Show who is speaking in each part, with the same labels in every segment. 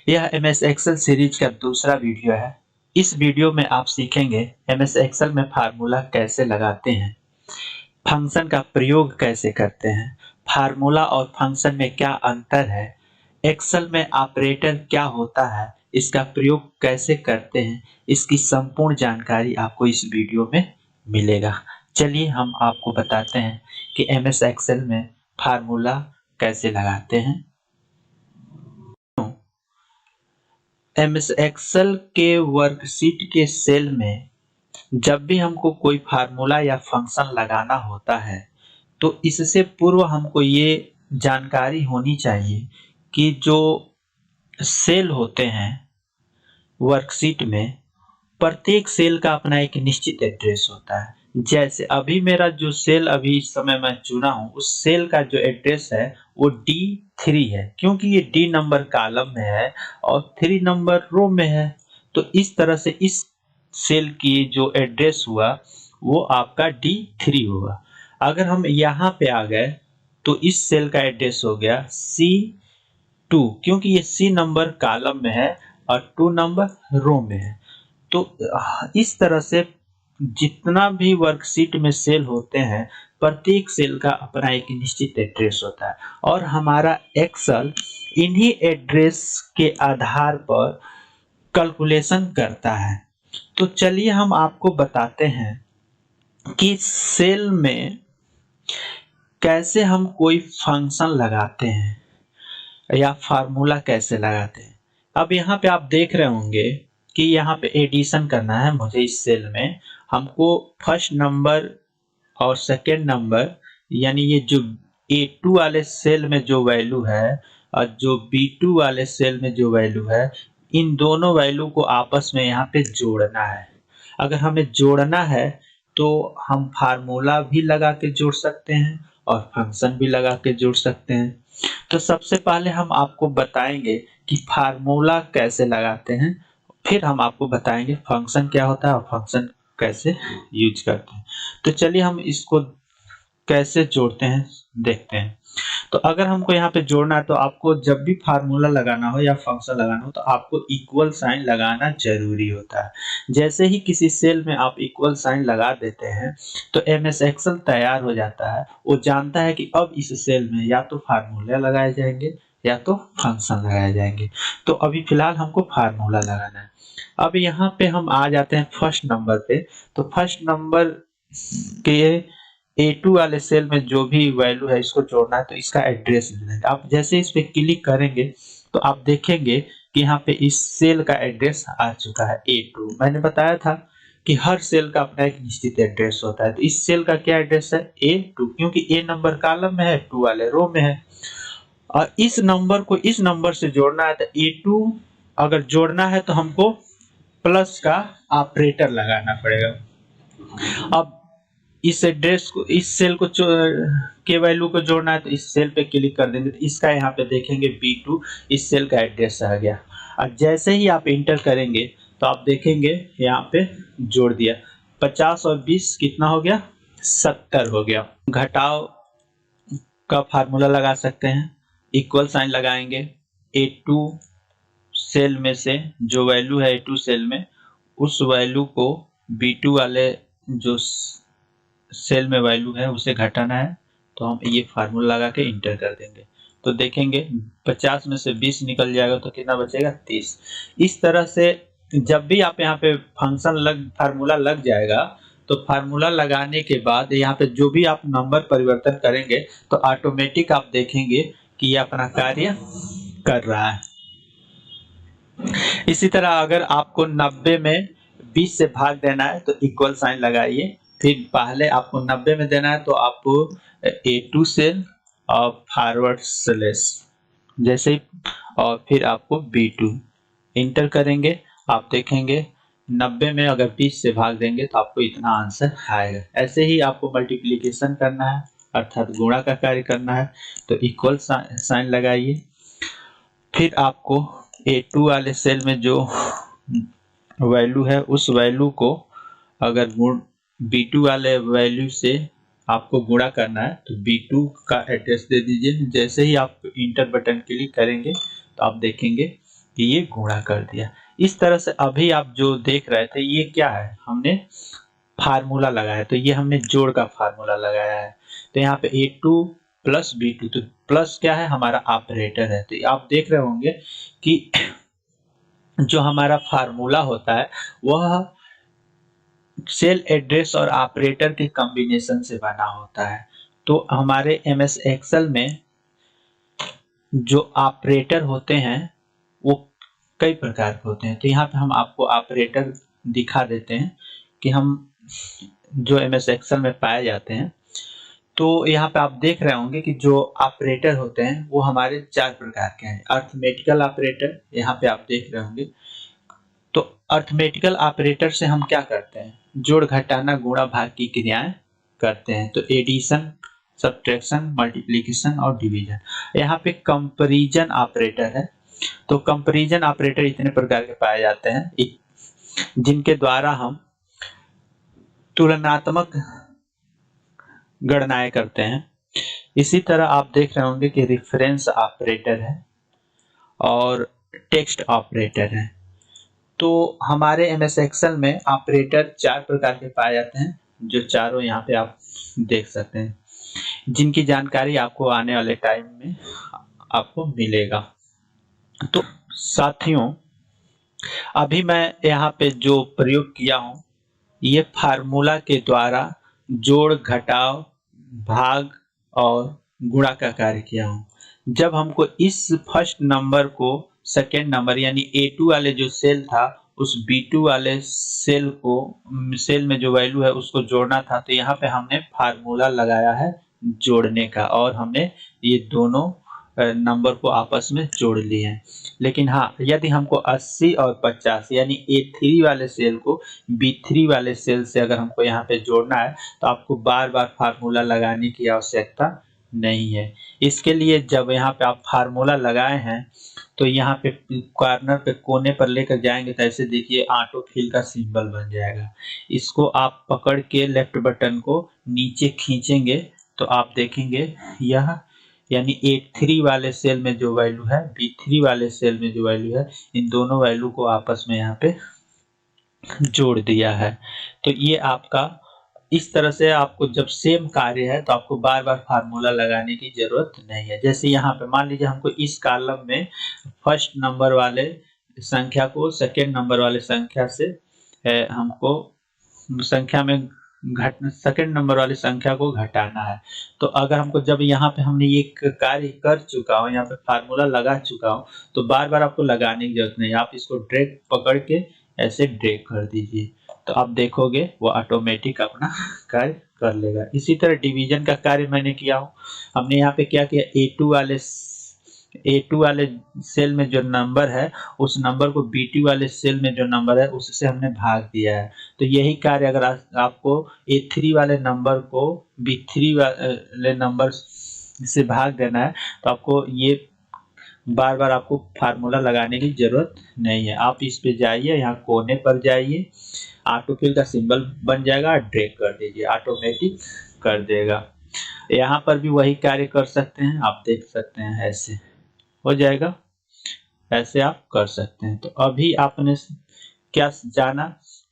Speaker 1: यह MS Excel series का दूसरा वीडियो है। इस वीडियो में आप सीखेंगे MS एक्सेल में फार्मूला कैसे लगाते हैं, फंक्शन का प्रयोग कैसे करते हैं, फार्मूला और फंक्शन में क्या अंतर है, एक्सेल में ऑपरेटर क्या होता है, इसका प्रयोग कैसे करते हैं, इसकी संपूर्ण जानकारी आपको इस वीडियो में मिलेगा। चलिए हम आपको बताते हैं कि MS एक्सेल में फार्मूला कैसे लगाते हैं। MS एक्सेल के वर्कशीट के सेल में जब भी हमको कोई फार्मूला या फंक्शन लगाना होता है तो इससे पूर्व हमको ये जानकारी होनी चाहिए कि जो सेल होते हैं वर्कशीट में, प्रत्येक सेल का अपना एक निश्चित एड्रेस होता है। जैसे अभी मेरा जो सेल अभी इस समय मैं चुना हूं, उस सेल का जो एड्रेस है वो D3 है, क्योंकि ये D नंबर कॉलम में है और 3 नंबर रो में है। तो इस तरह से इस सेल की जो एड्रेस हुआ वो आपका D3 होगा। अगर हम यहाँ पे आ गए तो इस सेल का एड्रेस हो गया C2, क्योंकि ये C नंबर कॉलम में है और 2 नंबर रो में है। तो इस तरह से जितना भी वर्कशीट में सेल होते हैं, प्रत्येक सेल का अपना एक निश्चित एड्रेस होता है और हमारा एक्सेल इन्हीं एड्रेस के आधार पर कैलकुलेशन करता है। तो चलिए हम आपको बताते हैं कि सेल में कैसे हम कोई फंक्शन लगाते हैं या फार्मूला कैसे लगाते हैं। अब यहाँ पे आप देख रहे होंगे कि यहाँ पे एडिशन करना है मुझे। इस सेल में हमको फर्स्ट नंबर और सेकेंड नंबर, यानी ये जो A2 वाले सेल में जो वैल्यू है और जो B2 वाले सेल में जो वैल्यू है, इन दोनों वैल्यू को आपस में यहाँ पे जोड़ना है। अगर हमें जोड़ना है तो हम फार्मूला भी लगा के जोड़ सकते हैं और फंक्शन भी लगा के जोड़ सकते हैं। तो सबसे पहले हम आपको बताएंगे कि फार्मूला कैसे लगाते हैं, फिर हम आपको बताएंगे फंक्शन क्या होता है और फंक्शन कैसे यूज करते हैं। तो चलिए हम इसको कैसे जोड़ते हैं देखते हैं। तो अगर हमको यहाँ पे जोड़ना है तो आपको जब भी फार्मूला लगाना हो या फंक्शन लगाना हो तो आपको इक्वल साइन लगाना जरूरी होता है। जैसे ही किसी सेल में आप इक्वल साइन लगा देते हैं तो MS एक्सेल तैयार हो जाता है। वो जानता है कि अब इस सेल में या तो फार्मूला लगाए जाएंगे या तो फंक्शन लगाए जाएंगे। तो अभी फिलहाल हमको फार्मूला लगाना है। अब यहाँ पे हम आ जाते हैं फर्स्ट नंबर पे। तो फर्स्ट नंबर के A2 वाले सेल में जो भी वैल्यू है इसको जोड़ना है, तो इसका एड्रेस देना है। आप जैसे इस पे क्लिक करेंगे तो आप देखेंगे कि यहाँ पे इस सेल का एड्रेस आ चुका है A2। मैंने बताया था कि हर सेल का अपना एक निश्चित एड्रेस होता है। तो इस सेल का क्या एड्रेस है A2, क्योंकि A नंबर कॉलम में है, 2 वाले रो में है और इस नंबर को इस नंबर से जोड़ना है। तो A2 अगर जोड़ना है तो हमको प्लस का ऑपरेटर लगाना पड़ेगा। अब इस एड्रेस को, इस सेल को के वैल्यू को जोड़ना है तो इस सेल पे क्लिक कर देंगे तो इसका यहाँ पे देखेंगे B2, इस सेल का एड्रेस आ गया। और जैसे ही आप इंटर करेंगे तो आप देखेंगे यहाँ पे जोड़ दिया। 50 और 20 कितना हो गया, 70 हो गया। घटाव का फार्मूला लगा सकते हैं, इक्वल साइन लगाएंगे। A2 सेल में से जो वैल्यू है A2 सेल में, उस वैल्यू को B2 वाले जो सेल में वैल्यू है उसे घटाना है। तो हम ये फार्मूला लगा के इंटर कर देंगे तो देखेंगे 50 में से 20 निकल जाएगा तो कितना बचेगा, 30। इस तरह से जब भी आप यहाँ पे फार्मूला लग जाएगा तो फार्मूला लगाने के बाद यहाँ पे जो भी आप नंबर परिवर्तन करेंगे तो ऑटोमेटिक आप देखेंगे कि ये अपना कार्य कर रहा है। इसी तरह अगर आपको 90 में 20 से भाग देना है तो इक्वल साइन लगाइए। फिर पहले आपको 90 में देना है तो आपको A2 सेल और फॉरवर्ड स्लैश जैसे ही, और फिर आपको B2 इंटर करेंगे। आप देखेंगे 90 में अगर 20 से भाग देंगे तो आपको इतना आंसर आएगा। ऐसे ही आपको मल्टीप्लिकेशन करना है अर्थात गुणा का कार्य करना है तो इक्वल साइन लगाइए। फिर आपको A2 वाले सेल में जो वैल्यू है उस वैल्यू को अगर B2 वाले वैल्यू से आपको गुणा करना है तो B2 का एड्रेस दे दीजिए। जैसे ही आप इंटर बटन क्लिक करेंगे तो आप देखेंगे ये गुणा कर दिया। इस तरह से अभी आप जो देख रहे थे ये क्या है, हमने फार्मूला लगाया, तो ये हमने जोड़ का फार्मूला लगाया है। तो यहाँ पे A2 प्लस B2, तो प्लस क्या है, हमारा ऑपरेटर है। तो आप देख रहे होंगे कि जो हमारा फार्मूला होता है वह सेल एड्रेस और ऑपरेटर के कॉम्बिनेशन से बना होता है। तो हमारे MS एक्सेल में जो ऑपरेटर होते हैं वो कई प्रकार के होते हैं। तो यहाँ पे हम आपको ऑपरेटर दिखा देते हैं कि हम जो MS एक्सेल में पाए जाते हैं। तो यहाँ पे आप देख रहे होंगे कि जो ऑपरेटर होते हैं वो हमारे 4 प्रकार के हैं। अरिथमेटिकल ऑपरेटर यहाँ पे आप देख रहे होंगे। तो अरिथमेटिकल ऑपरेटर से हम क्या करते हैं, जोड़ घटाना गुणा भाग की क्रियाएं करते हैं। तो एडिशन, सब्ट्रैक्शन, मल्टीप्लिकेशन और डिवीजन। यहाँ पे कंपैरिजन ऑपरेटर है। तो कंपैरिजन ऑपरेटर इतने प्रकार के पाए जाते हैं जिनके द्वारा हम तुलनात्मक गणनाएं करते हैं। इसी तरह आप देख रहे होंगे कि रेफरेंस ऑपरेटर है और टेक्स्ट ऑपरेटर है। तो हमारे MS एक्सेल में ऑपरेटर 4 प्रकार के पाए जाते हैं, जो चारों यहाँ पे आप देख सकते हैं, जिनकी जानकारी आपको आने वाले टाइम में आपको मिलेगा। तो साथियों, अभी मैं यहाँ पे जो प्रयोग किया हूँ ये फार्मूला के द्वारा जोड़, घटाव, भाग और गुणा का कार्य किया हूँ। जब हमको इस फर्स्ट नंबर को सेकेंड नंबर यानी A2 वाले जो सेल था उस B2 वाले सेल में जो वैल्यू है उसको जोड़ना था, तो यहाँ पे हमने फार्मूला लगाया है जोड़ने का और हमने ये दोनों नंबर को आपस में जोड़ लिए हैं। लेकिन हाँ, यदि हमको 80 और 50 यानी A3 वाले सेल को B3 वाले सेल से अगर हमको यहाँ पे जोड़ना है तो आपको बार बार फार्मूला लगाने की आवश्यकता नहीं है। इसके लिए जब यहाँ पे आप फार्मूला लगाए हैं तो यहाँ पे कॉर्नर पे कोने पर लेकर जाएंगे तो ऐसे देखिए ऑटो फिल का सिंबल बन जाएगा। इसको आप पकड़ के लेफ्ट बटन को नीचे खींचेंगे तो आप देखेंगे यह यानी A3 वाले सेल में जो वैल्यू है, B3 वाले सेल में जो वैल्यू है, इन दोनों वैल्यू को आपस में यहाँ पे जोड़ दिया है। तो ये आपका इस तरह से आपको जब सेम कार्य है तो आपको बार बार फार्मूला लगाने की जरूरत नहीं है। जैसे यहाँ पे मान लीजिए हमको इस कॉलम में फर्स्ट नंबर वाले संख्या को सेकेंड नंबर वाले संख्या से हमको संख्या में सेकेंड नंबर वाली संख्या को घटाना है। तो अगर हमको जब यहाँ पे हमने ये कार्य कर चुका हूँ, यहाँ पे फार्मूला लगा चुका हूँ, तो बार बार आपको लगाने की जरूरत नहीं। आप इसको ड्रैग पकड़ के ऐसे ड्रैग कर दीजिए तो आप देखोगे वो ऑटोमेटिक अपना कार्य कर लेगा। इसी तरह डिवीजन का कार्य मैंने किया हूँ। हमने यहाँ पे क्या किया, A2 वाले सेल में जो नंबर है उस नंबर को B2 वाले सेल में जो नंबर है उससे हमने भाग दिया है। तो यही कार्य अगर आपको A3 वाले नंबर को B3 वाले नंबर से भाग देना है तो आपको ये बार बार आपको फार्मूला लगाने की जरूरत नहीं है। आप इस पे जाइए, यहाँ कोने पर जाइए, ऑटो फिल का सिंबल बन जाएगा, ड्रैग कर दीजिए, ऑटोमेटिक कर देगा। यहाँ पर भी वही कार्य कर सकते हैं, आप देख सकते हैं ऐसे हो जाएगा, ऐसे आप कर सकते हैं। तो अभी आपने क्या जाना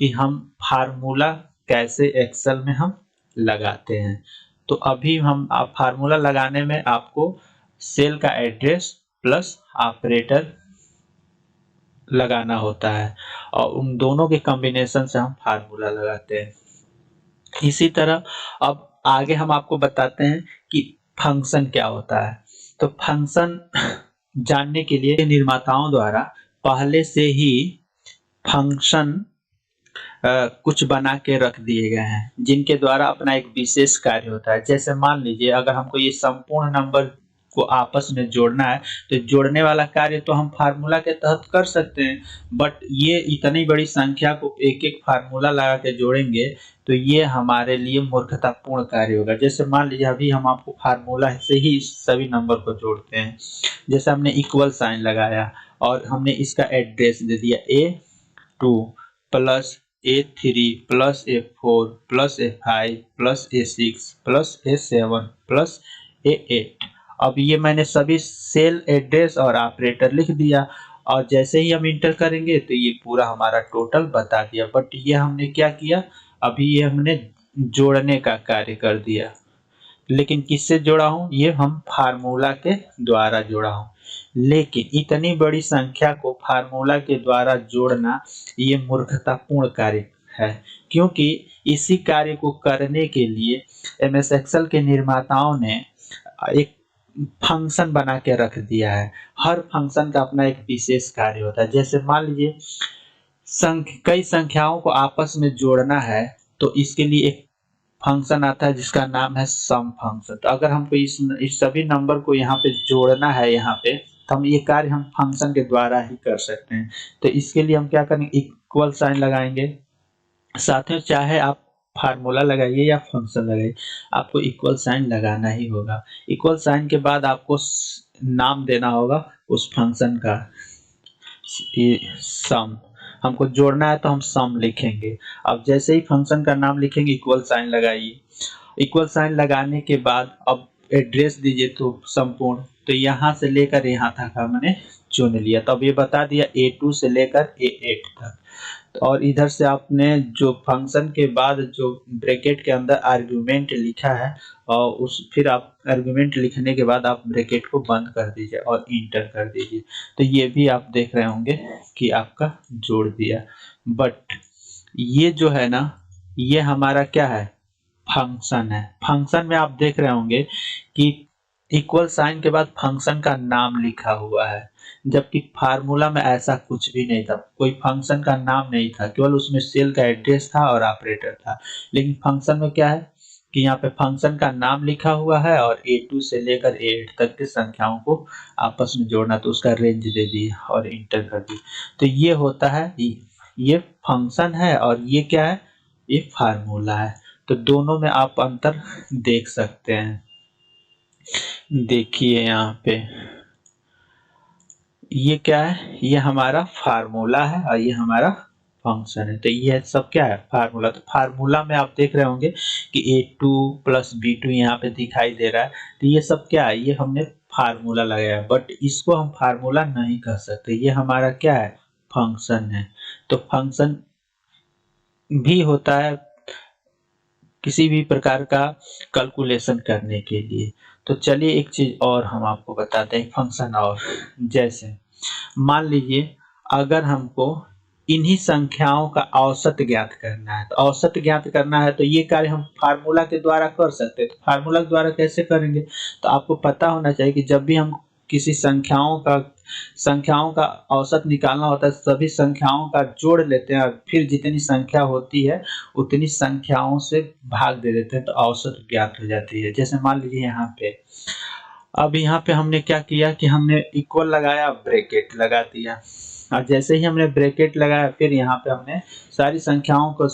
Speaker 1: कि हम फार्मूला कैसे एक्सेल में हम लगाते हैं। तो अभी हम फार्मूला लगाने में आपको सेल का एड्रेस प्लस ऑपरेटर लगाना होता है और उन दोनों के कॉम्बिनेशन से हम फार्मूला लगाते हैं। इसी तरह अब आगे हम आपको बताते हैं कि फंक्शन क्या होता है। तो फंक्शन जानने के लिए निर्माताओं द्वारा पहले से ही फंक्शन कुछ बना के रख दिए गए हैं जिनके द्वारा अपना एक विशेष कार्य होता है। जैसे मान लीजिए अगर हमको ये संपूर्ण नंबर को आपस में जोड़ना है तो जोड़ने वाला कार्य तो हम फार्मूला के तहत कर सकते हैं, बट ये इतनी बड़ी संख्या को एक एक फार्मूला लगा के जोड़ेंगे तो ये हमारे लिए मूर्खतापूर्ण कार्य होगा। जैसे मान लीजिए अभी हम आपको फार्मूला से ही सभी नंबर को जोड़ते हैं। जैसे हमने इक्वल साइन लगाया और हमने इसका एड्रेस दे दिया A2 plus A3 plus A4 plus A5 plus A6 plus A7 plus A8। अब ये मैंने सभी सेल एड्रेस और ऑपरेटर लिख दिया और जैसे ही हम इंटर करेंगे तो ये पूरा हमारा टोटल बता दिया। बट ये हमने क्या किया, अभी ये हमने जोड़ने का कार्य कर दिया, लेकिन किससे जोड़ा हूँ, ये हम फार्मूला के द्वारा जोड़ा हूँ। लेकिन इतनी बड़ी संख्या को फार्मूला के द्वारा जोड़ना ये मूर्खतापूर्ण कार्य है, क्योंकि इसी कार्य को करने के लिए एमएस एक्सेल के निर्माताओं ने एक फंक्शन बना के रख दिया है। हर फंक्शन का अपना एक विशेष कार्य होता है। जैसे मान लीजिए कई संख्याओं को आपस में जोड़ना है, तो इसके लिए एक फंक्शन आता है जिसका नाम है सम फंक्शन। तो अगर हमको इस सभी नंबर को यहाँ पे जोड़ना है, यहाँ पे तो हम ये कार्य हम फंक्शन के द्वारा ही कर सकते हैं। तो इसके लिए हम क्या करेंगे, इक्वल साइन लगाएंगे। साथ में चाहे आप फार्मूला लगाइए या फंक्शन लगाइए, आपको इक्वल साइन लगाना ही होगा। इक्वल साइन के बाद आपको नाम देना होगा उस फंक्शन का, सम। हमको जोड़ना है तो हम सम लिखेंगे। अब जैसे ही फंक्शन का नाम लिखेंगे, इक्वल साइन लगाइए। इक्वल साइन लगाने के बाद अब एड्रेस दीजिए तो संपूर्ण, तो यहाँ से लेकर यहाँ तक हमने चुन लिया। तो अब ये बता दिया A2 से लेकर A8 तक। और इधर से आपने जो फंक्शन के बाद जो ब्रैकेट के अंदर आर्गुमेंट लिखा है, और उस फिर आप आर्गुमेंट लिखने के बाद आप ब्रैकेट को बंद कर दीजिए और इंटर कर दीजिए। तो ये भी आप देख रहे होंगे कि आपका जोड़ दिया। बट ये जो है ना, ये हमारा क्या है, फंक्शन है। फंक्शन में आप देख रहे होंगे कि इक्वल साइन के बाद फंक्शन का नाम लिखा हुआ है, जबकि फार्मूला में ऐसा कुछ भी नहीं था। कोई फंक्शन का नाम नहीं था, केवल उसमें सेल का एड्रेस था और ऑपरेटर था। लेकिन फंक्शन में क्या है कि यहाँ पे फंक्शन का नाम लिखा हुआ है और A2 से लेकर A8 तक की संख्याओं को आपस में जोड़ना, तो उसका रेंज दे दिए और इंटर कर दिए। तो ये होता है, ये फंक्शन है और ये क्या है, ये फार्मूला है। तो दोनों में आप अंतर देख सकते हैं। देखिए यहाँ पे ये क्या है, ये हमारा फार्मूला है और ये हमारा फंक्शन है। तो ये सब क्या है, फार्मूला। तो फार्मूला में आप देख रहे होंगे कि A2 प्लस B2 यहाँ पे दिखाई दे रहा है। तो ये सब क्या है, ये हमने फार्मूला लगाया है, बट इसको हम फार्मूला नहीं कह सकते। ये हमारा क्या है, फंक्शन है। तो फंक्शन भी होता है किसी भी प्रकार का कैलकुलेशन करने के लिए। तो चलिए एक चीज और हम आपको बताते हैं, फंक्शन। और जैसे मान लीजिए अगर हमको इन्हीं संख्याओं का औसत ज्ञात करना है, तो औसत ज्ञात करना है तो ये कार्य हम फार्मूला के द्वारा कर सकते हैं। तो फार्मूला के द्वारा कैसे करेंगे, तो आपको पता होना चाहिए कि जब भी हम किसी संख्याओं का औसत निकालना होता है, सभी संख्याओं का जोड़ लेते हैं और फिर जितनी संख्या होती है उतनी संख्याओं से भाग दे देते हैं, तो औसत ज्ञात हो जाती है। जैसे मान लीजिए यहाँ पे, अब यहाँ पे हमने क्या किया कि हमने इक्वल लगाया, ब्रैकेट लगा दिया, और जैसे ही हमने ब्रैकेट लगाया फिर यहाँ पे हमने सारी संख्याओं को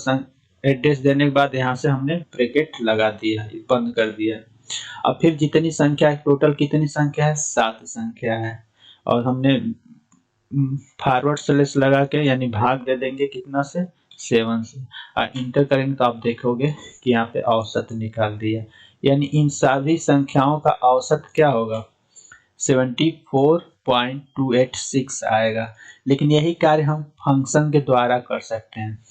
Speaker 1: एड्रेस देने के बाद यहाँ से हमने ब्रैकेट लगा दिया, बंद कर दिया। अब फिर जितनी संख्या, टोटल कितनी संख्या है, 7 संख्या है, और हमने फॉरवर्ड स्लैश लगा के यानी भाग दे देंगे कितना से, 7 से, और इंटर करेंगे तो आप देखोगे कि यहाँ पे औसत निकाल दिया। यानी इन सभी संख्याओं का औसत क्या होगा, 74.286 आएगा। लेकिन यही कार्य हम फंक्शन के द्वारा कर सकते हैं।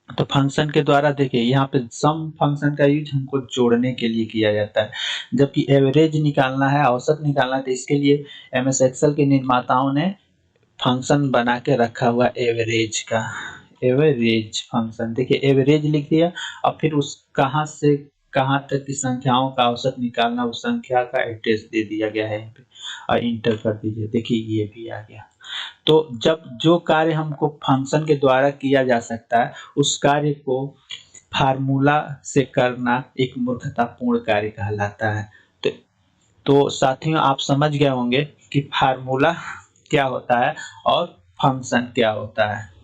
Speaker 1: तो फंक्शन के द्वारा देखिए यहाँ पे सम फंक्शन का यूज हमको जोड़ने के लिए किया जाता है, जबकि एवरेज निकालना है, औसत निकालना है, तो इसके लिए एमएस एक्सेल के निर्माताओं ने फंक्शन बना के रखा हुआ एवरेज का, एवरेज फंक्शन। देखिए एवरेज लिख दिया, अब फिर उस कहाँ से कहाँ तक की संख्याओं का औसत निकालना, उस संख्या का एड्रेस दे दिया गया है यहाँ पे, और इंटर कर दीजिए। देखिए ये भी आ गया। तो जब जो कार्य हमको फंक्शन के द्वारा किया जा सकता है, उस कार्य को फार्मूला से करना एक मूर्खतापूर्ण कार्य कहलाता है। तो साथियों आप समझ गए होंगे कि फार्मूला क्या होता है और फंक्शन क्या होता है।